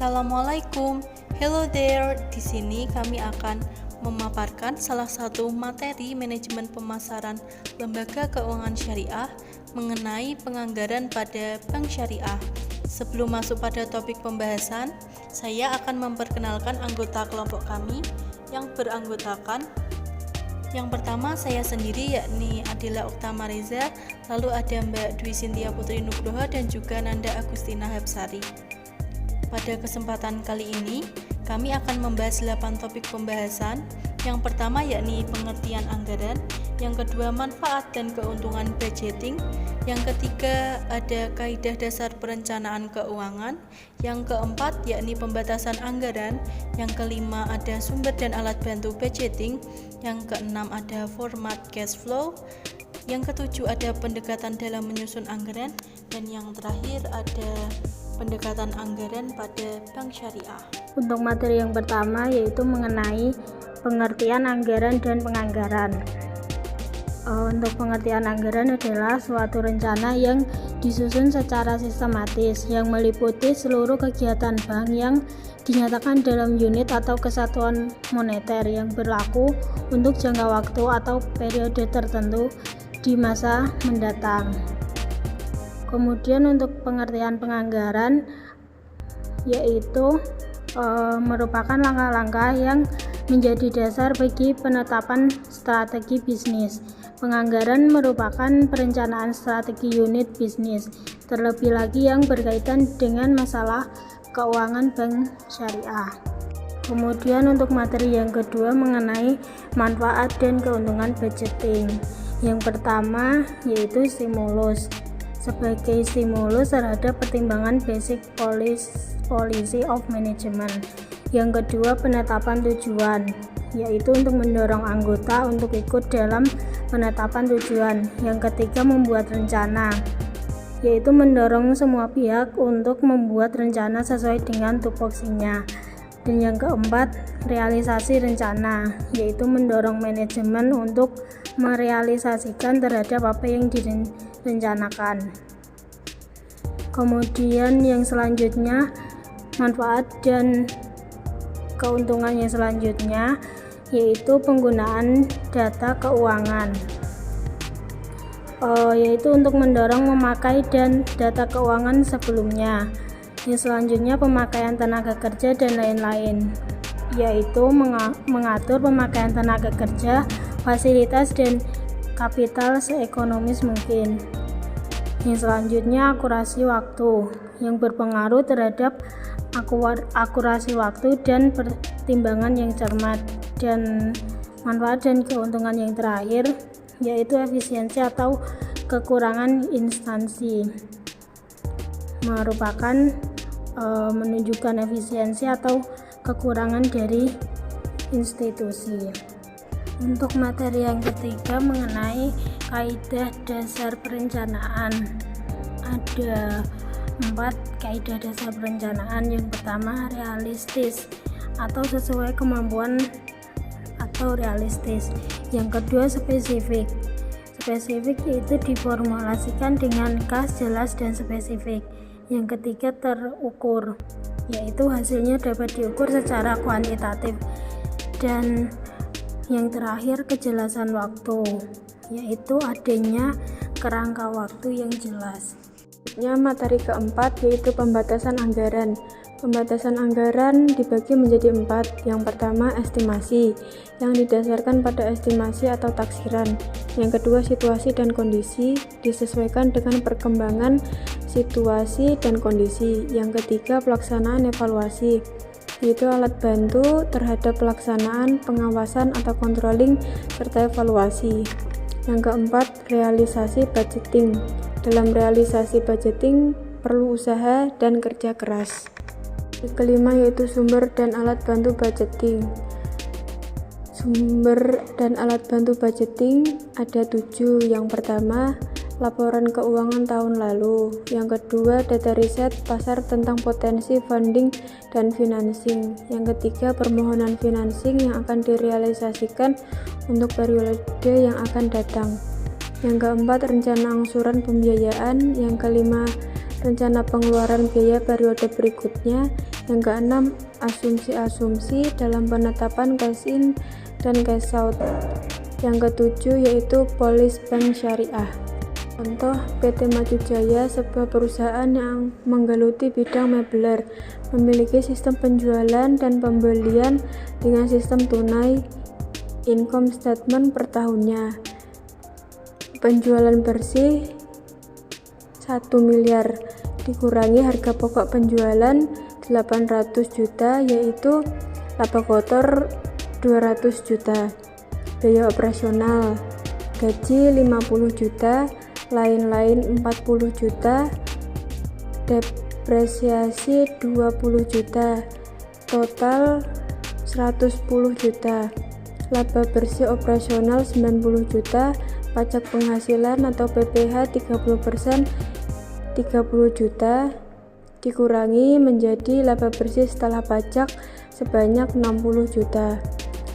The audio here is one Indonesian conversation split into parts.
Assalamualaikum. Hello there. Di sini kami akan memaparkan salah satu materi manajemen pemasaran lembaga keuangan syariah mengenai penganggaran pada bank syariah. Sebelum masuk pada topik pembahasan, saya akan memperkenalkan anggota kelompok kami yang beranggotakan. Yang pertama saya sendiri, yakni Adila Uktama Reza, lalu ada Mbak Dwi Sintia Putri Nugroho dan juga Nanda Agustina Hapsari. Pada kesempatan kali ini, kami akan membahas 8 topik pembahasan. Yang pertama yakni pengertian anggaran, yang kedua manfaat dan keuntungan budgeting, yang ketiga ada kaidah dasar perencanaan keuangan, yang keempat yakni pembatasan anggaran, yang kelima ada sumber dan alat bantu budgeting, yang keenam ada format cash flow, yang ketujuh ada pendekatan dalam menyusun anggaran, dan yang terakhir ada pendekatan anggaran pada bank syariah. Untuk materi yang pertama yaitu mengenai pengertian anggaran dan penganggaran. Untuk pengertian anggaran adalah suatu rencana yang disusun secara sistematis yang meliputi seluruh kegiatan bank yang dinyatakan dalam unit atau kesatuan moneter yang berlaku untuk jangka waktu atau periode tertentu di masa mendatang. Kemudian untuk pengertian penganggaran yaitu merupakan langkah-langkah yang menjadi dasar bagi penetapan strategi bisnis. Penganggaran merupakan perencanaan strategi unit bisnis, terlebih lagi yang berkaitan dengan masalah keuangan bank syariah. Kemudian untuk materi yang kedua mengenai manfaat dan keuntungan budgeting. Yang pertama yaitu stimulus. Sebagai stimulus terhadap pertimbangan basic policy of management. Yang kedua penetapan tujuan, yaitu untuk mendorong anggota untuk ikut dalam penetapan tujuan. Yang ketiga membuat rencana, yaitu mendorong semua pihak untuk membuat rencana sesuai dengan tupoksinya. Dan yang keempat realisasi rencana, yaitu mendorong manajemen untuk merealisasikan terhadap apa yang direncanakan. Kemudian yang selanjutnya manfaat dan keuntungan yang selanjutnya yaitu penggunaan data keuangan, yaitu untuk mendorong memakai dan data keuangan sebelumnya. Yang selanjutnya pemakaian tenaga kerja dan lain-lain, yaitu mengatur pemakaian tenaga kerja, fasilitas dan kapital seekonomis mungkin. Yang selanjutnya akurasi waktu yang berpengaruh terhadap akurasi waktu dan pertimbangan yang cermat. Dan manfaat dan keuntungan yang terakhir yaitu efisiensi atau kekurangan instansi, merupakan menunjukkan efisiensi atau kekurangan dari institusi. Untuk materi yang ketiga mengenai kaidah dasar perencanaan, ada 4 kaidah dasar perencanaan. Yang pertama realistis atau sesuai kemampuan atau realistis. Yang kedua spesifik yaitu diformulasikan dengan khas, jelas dan spesifik. Yang ketiga terukur, yaitu hasilnya dapat diukur secara kuantitatif. Dan yang terakhir kejelasan waktu, yaitu adanya kerangka waktu yang jelas. Materi keempat yaitu pembatasan anggaran. Pembatasan anggaran dibagi menjadi 4. Yang pertama estimasi, yang didasarkan pada estimasi atau taksiran. Yang kedua situasi dan kondisi, disesuaikan dengan perkembangan situasi dan kondisi. Yang ketiga pelaksanaan evaluasi, yaitu alat bantu terhadap pelaksanaan, pengawasan atau controlling serta evaluasi. Yang keempat realisasi budgeting. Dalam realisasi budgeting perlu usaha dan kerja keras. Yang kelima yaitu sumber dan alat bantu budgeting. Sumber dan alat bantu budgeting ada 7. Yang pertama laporan keuangan tahun lalu. Yang kedua data riset pasar tentang potensi funding dan financing. Yang ketiga permohonan financing yang akan direalisasikan untuk periode yang akan datang. Yang keempat rencana angsuran pembiayaan. Yang kelima rencana pengeluaran biaya periode berikutnya. Yang keenam, asumsi-asumsi dalam penetapan cash in dan cash out. Yang ketujuh yaitu polis bank syariah. Contoh, PT Maju Jaya, sebuah perusahaan yang menggeluti bidang mebler, memiliki sistem penjualan dan pembelian dengan sistem tunai income statement per tahunnya. Penjualan bersih 1 miliar dikurangi harga pokok penjualan 800 juta, yaitu laba kotor 200 juta, biaya operasional gaji 50 juta, lain-lain 40 juta, depresiasi 20 juta, total 110 juta, laba bersih operasional 90 juta, pajak penghasilan atau PPh 30%, 30 juta, dikurangi menjadi laba bersih setelah pajak sebanyak 60 juta.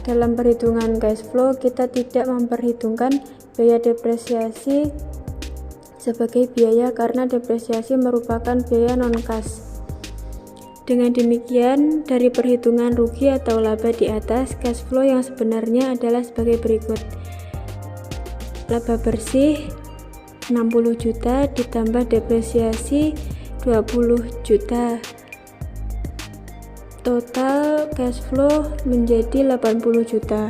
Dalam perhitungan cash flow, kita tidak memperhitungkan biaya depresiasi sebagai biaya karena depresiasi merupakan biaya non-cash. Dengan demikian, dari perhitungan rugi atau laba di atas, cash flow yang sebenarnya adalah sebagai berikut. Laba bersih 60 juta ditambah depresiasi 20 juta. Total cash flow menjadi 80 juta.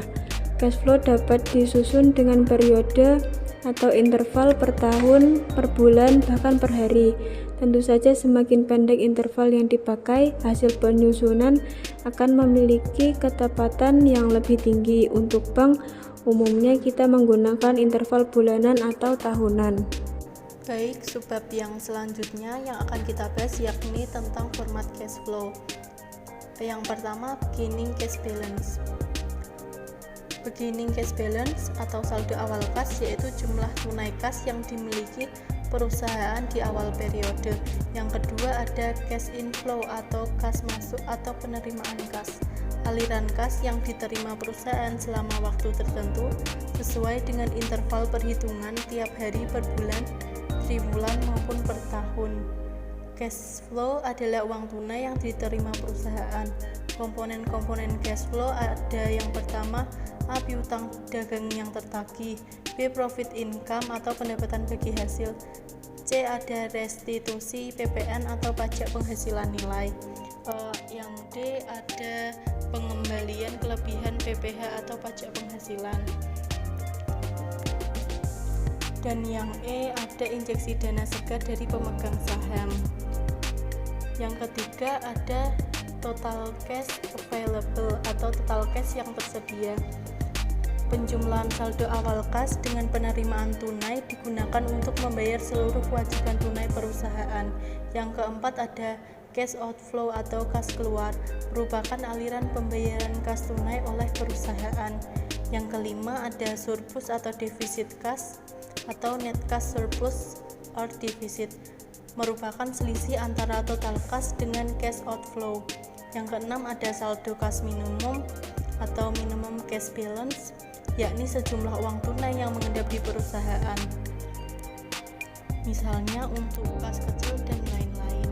Cash flow dapat disusun dengan periode atau interval per tahun, per bulan, bahkan per hari. Tentu saja semakin pendek interval yang dipakai, hasil penyusunan akan memiliki ketepatan yang lebih tinggi. Untuk bank, umumnya kita menggunakan interval bulanan atau tahunan. Baik, subbab yang selanjutnya yang akan kita bahas yakni tentang format cash flow. Yang pertama, beginning cash balance. Beginning cash balance atau saldo awal kas yaitu jumlah tunai kas yang dimiliki perusahaan di awal periode. Yang kedua ada cash inflow atau kas masuk atau penerimaan kas. Aliran kas yang diterima perusahaan selama waktu tertentu sesuai dengan interval perhitungan tiap hari, per bulan, triwulan maupun per tahun. Cash flow adalah uang tunai yang diterima perusahaan. Komponen-komponen cash flow ada yang pertama, A. Piutang dagang yang tertagih, B. Profit income atau pendapatan bagi hasil, C. Ada restitusi PPN atau pajak penghasilan nilai, yang D. Ada pengembalian kelebihan PPh atau pajak penghasilan, dan yang E. Ada injeksi dana segar dari pemegang saham. Yang ketiga ada total cash available atau total cash yang tersedia. Penjumlahan saldo awal kas dengan penerimaan tunai digunakan untuk membayar seluruh kewajiban tunai perusahaan. Yang keempat ada cash outflow atau kas keluar, merupakan aliran pembayaran kas tunai oleh perusahaan. Yang kelima ada surplus atau defisit kas atau net cash surplus or deficit, merupakan selisih antara total kas dengan cash outflow. Yang keenam ada saldo kas minimum atau minimum cash balance, yakni sejumlah uang tunai yang mengendap di perusahaan, misalnya untuk kas kecil dan lain-lain.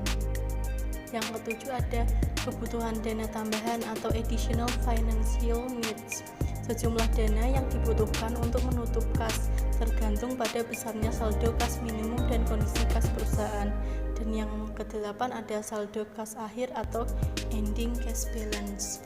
Yang ketujuh ada kebutuhan dana tambahan atau additional financial needs, sejumlah dana yang dibutuhkan untuk menutup kas, tergantung pada besarnya saldo kas minimum dan kondisi kas perusahaan. Dan yang kedelapan ada saldo kas akhir atau ending cash balance.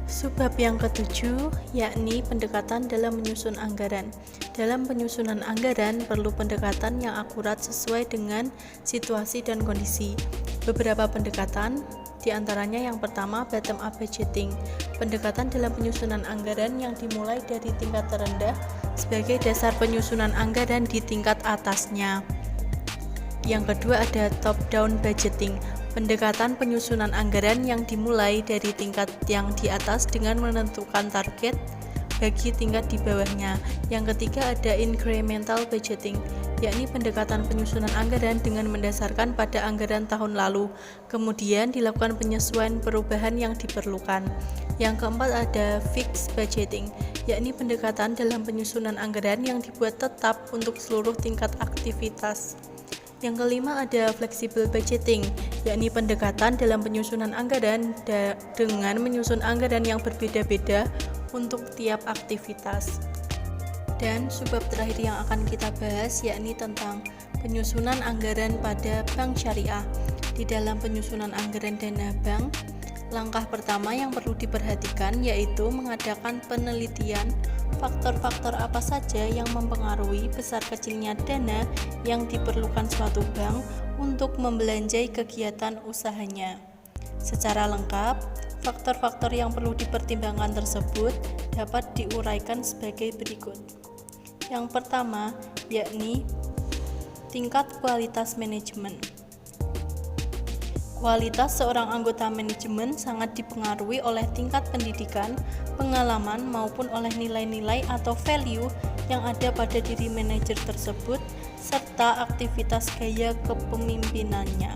Subbab yang ketujuh yakni pendekatan dalam menyusun anggaran. Dalam penyusunan anggaran perlu pendekatan yang akurat sesuai dengan situasi dan kondisi. Beberapa pendekatan, diantaranya yang pertama bottom up budgeting, pendekatan dalam penyusunan anggaran yang dimulai dari tingkat terendah sebagai dasar penyusunan anggaran di tingkat atasnya. Yang kedua ada top down budgeting, pendekatan penyusunan anggaran yang dimulai dari tingkat yang di atas dengan menentukan target bagi tingkat di bawahnya. Yang ketiga ada incremental budgeting, yakni pendekatan penyusunan anggaran dengan mendasarkan pada anggaran tahun lalu, kemudian dilakukan penyesuaian perubahan yang diperlukan. Yang keempat ada fixed budgeting, yakni pendekatan dalam penyusunan anggaran yang dibuat tetap untuk seluruh tingkat aktivitas. Yang kelima ada flexible budgeting, yakni pendekatan dalam penyusunan anggaran dengan menyusun anggaran yang berbeda-beda untuk tiap aktivitas. Dan subbab terakhir yang akan kita bahas yakni tentang penyusunan anggaran pada bank syariah. Di dalam penyusunan anggaran dana bank, langkah pertama yang perlu diperhatikan yaitu mengadakan penelitian faktor-faktor apa saja yang mempengaruhi besar kecilnya dana yang diperlukan suatu bank untuk membelanjai kegiatan usahanya. Secara lengkap, faktor-faktor yang perlu dipertimbangkan tersebut dapat diuraikan sebagai berikut. Yang pertama, yakni tingkat kualitas manajemen. Kualitas seorang anggota manajemen sangat dipengaruhi oleh tingkat pendidikan, pengalaman, maupun oleh nilai-nilai atau value yang ada pada diri manajer tersebut, serta aktivitas gaya kepemimpinannya.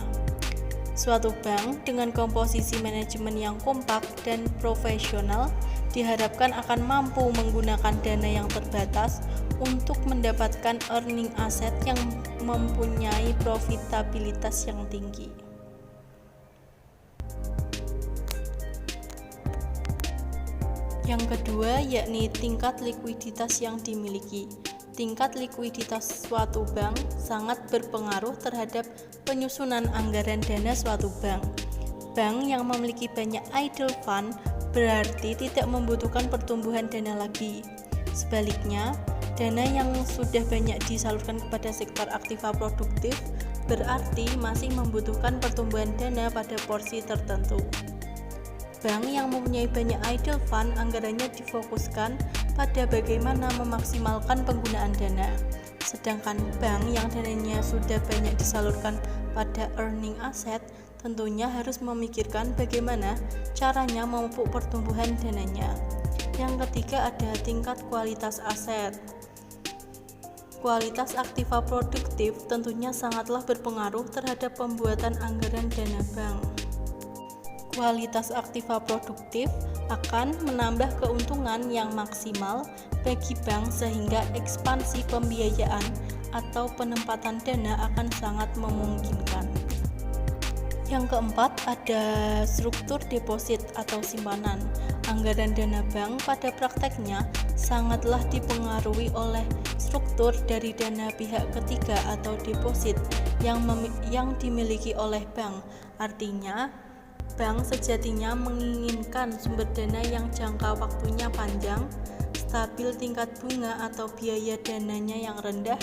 Suatu bank dengan komposisi manajemen yang kompak dan profesional diharapkan akan mampu menggunakan dana yang terbatas untuk mendapatkan earning asset yang mempunyai profitabilitas yang tinggi. Yang kedua yakni tingkat likuiditas yang dimiliki. Tingkat likuiditas suatu bank sangat berpengaruh terhadap penyusunan anggaran dana suatu bank. Bank yang memiliki banyak idle fund berarti tidak membutuhkan pertumbuhan dana lagi. Sebaliknya, dana yang sudah banyak disalurkan kepada sektor aktiva produktif berarti masih membutuhkan pertumbuhan dana pada porsi tertentu. Bank yang mempunyai banyak idle fund anggarannya difokuskan pada bagaimana memaksimalkan penggunaan dana. Sedangkan bank yang dananya sudah banyak disalurkan pada earning asset tentunya harus memikirkan bagaimana caranya memupuk pertumbuhan dananya. Yang ketiga ada tingkat kualitas aset. Kualitas aktiva produktif tentunya sangatlah berpengaruh terhadap pembuatan anggaran dana bank. Kualitas aktiva produktif akan menambah keuntungan yang maksimal bagi bank sehingga ekspansi pembiayaan atau penempatan dana akan sangat memungkinkan. Yang keempat ada struktur deposit atau simpanan. Anggaran dana bank pada prakteknya sangatlah dipengaruhi oleh struktur dari dana pihak ketiga atau deposit yang dimiliki oleh bank. Artinya, bank sejatinya menginginkan sumber dana yang jangka waktunya panjang, stabil tingkat bunga atau biaya dananya yang rendah,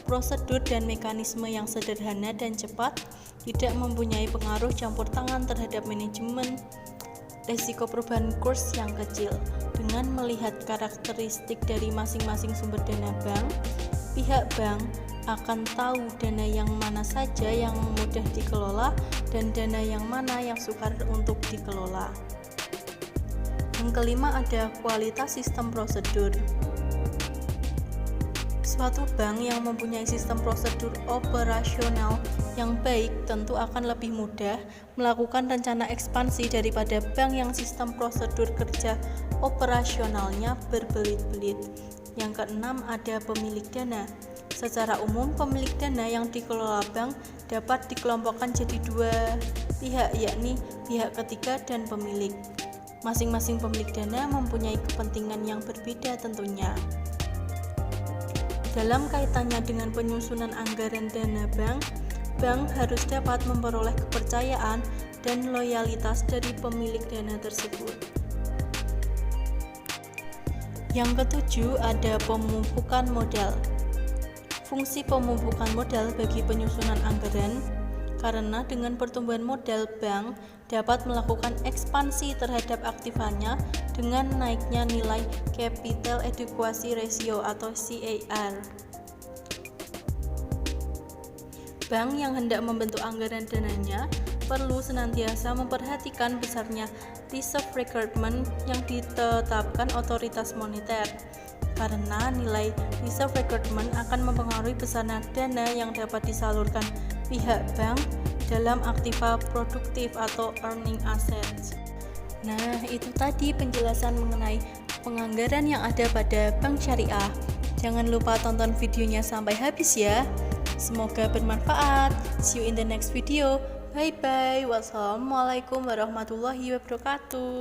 prosedur dan mekanisme yang sederhana dan cepat, tidak mempunyai pengaruh campur tangan terhadap manajemen, risiko perubahan kurs yang kecil. Dengan melihat karakteristik dari masing-masing sumber dana bank, pihak bank akan tahu dana yang mana saja yang mudah dikelola dan dana yang mana yang sukar untuk dikelola. Yang kelima ada kualitas sistem prosedur. Suatu bank yang mempunyai sistem prosedur operasional yang baik tentu akan lebih mudah melakukan rencana ekspansi daripada bank yang sistem prosedur kerja operasionalnya berbelit-belit. Yang keenam ada pemilik dana. Secara umum, pemilik dana yang dikelola bank dapat dikelompokkan jadi dua pihak, yakni pihak ketiga dan pemilik. Masing-masing pemilik dana mempunyai kepentingan yang berbeda tentunya. Dalam kaitannya dengan penyusunan anggaran dana bank, bank harus dapat memperoleh kepercayaan dan loyalitas dari pemilik dana tersebut. Yang ketujuh ada pemupukan modal. Fungsi pemupukan modal bagi penyusunan anggaran karena dengan pertumbuhan modal bank dapat melakukan ekspansi terhadap aktivanya dengan naiknya nilai capital adequacy ratio atau CAR. Bank yang hendak membentuk anggaran dananya perlu senantiasa memperhatikan besarnya reserve requirement yang ditetapkan otoritas moneter. Karena nilai reserve requirement akan mempengaruhi besarnya dana yang dapat disalurkan pihak bank dalam aktiva produktif atau earning assets. Nah, itu tadi penjelasan mengenai penganggaran yang ada pada bank syariah. Jangan lupa tonton videonya sampai habis ya. Semoga bermanfaat. See you in the next video. Bye bye. Wassalamualaikum warahmatullahi wabarakatuh.